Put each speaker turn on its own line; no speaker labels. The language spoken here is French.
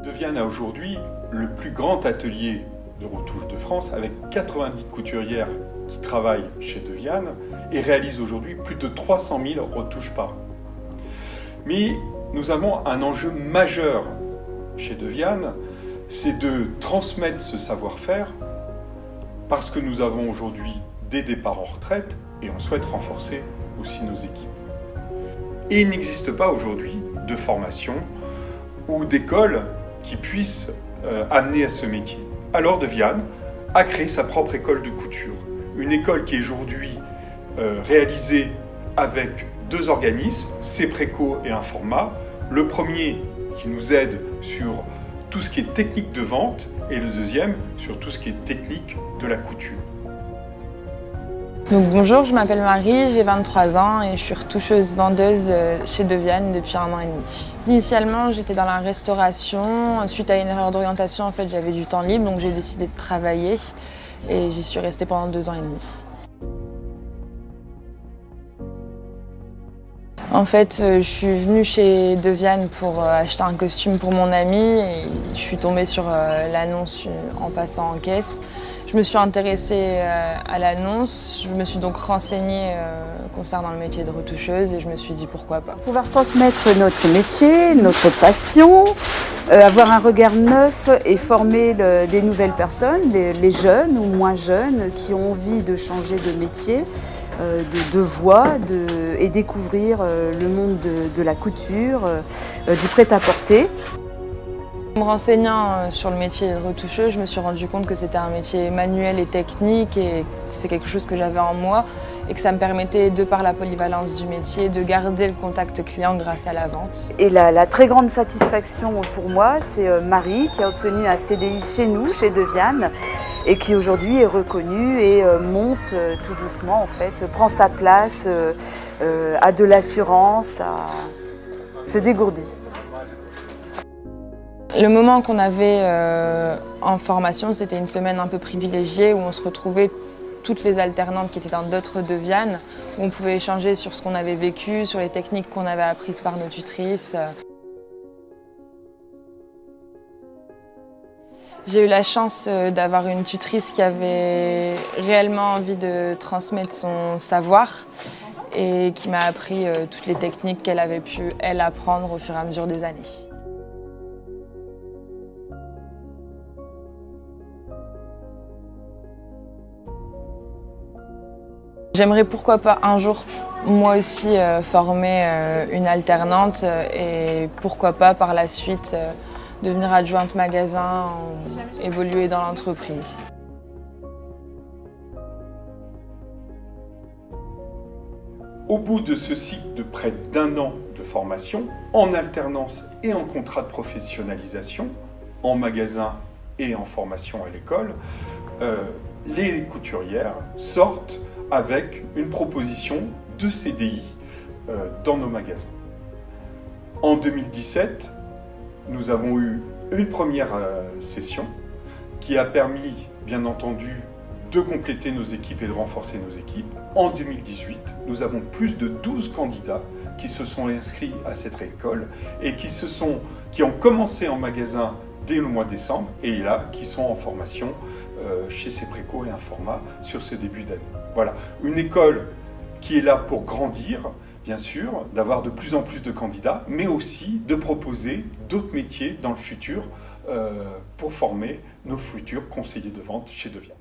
Deviane a aujourd'hui le plus grand atelier de retouche de France avec 90 couturières qui travaillent chez Deviane et réalisent aujourd'hui plus de 300 000 retouches par an. Mais nous avons un enjeu majeur chez Deviane, c'est de transmettre ce savoir-faire parce que nous avons aujourd'hui des départs en retraite et on souhaite renforcer aussi nos équipes. Et il n'existe pas aujourd'hui de formation ou d'école qui puisse amener à ce métier. Alors Deviane a créé sa propre école de couture. Une école qui est aujourd'hui réalisée avec deux organismes, Cepréco et Informa. Le premier qui nous aide sur tout ce qui est technique de vente et le deuxième sur tout ce qui est technique de la couture.
Donc bonjour, je m'appelle Marie, j'ai 23 ans et je suis retoucheuse vendeuse chez Deviane depuis 1 an et demi. Initialement, j'étais dans la restauration. Suite à une erreur d'orientation, en fait, j'avais du temps libre, donc j'ai décidé de travailler et j'y suis restée pendant 2 ans et demi. En fait, je suis venue chez Deviane pour acheter un costume pour mon ami et je suis tombée sur l'annonce en passant en caisse. Je me suis intéressée à l'annonce, je me suis donc renseignée concernant le métier de retoucheuse et je me suis dit pourquoi pas.
Pouvoir transmettre notre métier, notre passion, avoir un regard neuf et former des nouvelles personnes, les jeunes ou moins jeunes qui ont envie de changer de métier, de voie et découvrir le monde de la couture, du prêt-à-porter.
En me renseignant sur le métier de retoucheuse, je me suis rendu compte que c'était un métier manuel et technique et c'est quelque chose que j'avais en moi et que ça me permettait, de par la polyvalence du métier, de garder le contact client grâce à la vente.
Et la très grande satisfaction pour moi, c'est Marie qui a obtenu un CDI chez nous, chez Deviane, et qui aujourd'hui est reconnue et monte tout doucement en fait, prend sa place, a de l'assurance, se dégourdit.
Le moment qu'on avait en formation, c'était une semaine un peu privilégiée où on se retrouvait toutes les alternantes qui étaient dans d'autres Deviane, où on pouvait échanger sur ce qu'on avait vécu, sur les techniques qu'on avait apprises par nos tutrices. J'ai eu la chance d'avoir une tutrice qui avait réellement envie de transmettre son savoir et qui m'a appris toutes les techniques qu'elle avait pu, elle, apprendre au fur et à mesure des années. J'aimerais pourquoi pas un jour moi aussi former une alternante et pourquoi pas par la suite devenir adjointe magasin, évoluer dans l'entreprise.
Au bout de ce cycle de près d'1 an de formation, en alternance et en contrat de professionnalisation, en magasin et en formation à l'école, les couturières sortent avec une proposition de CDI dans nos magasins. En 2017, nous avons eu une première session qui a permis, bien entendu, de compléter nos équipes et de renforcer nos équipes. En 2018, nous avons plus de 12 candidats qui se sont inscrits à cette école et qui ont commencé en magasin dès le mois de décembre et là, qui sont en formation chez Cepréco et Informa sur ce début d'année. Voilà, une école qui est là pour grandir, bien sûr, d'avoir de plus en plus de candidats, mais aussi de proposer d'autres métiers dans le futur pour former nos futurs conseillers de vente chez Deviane.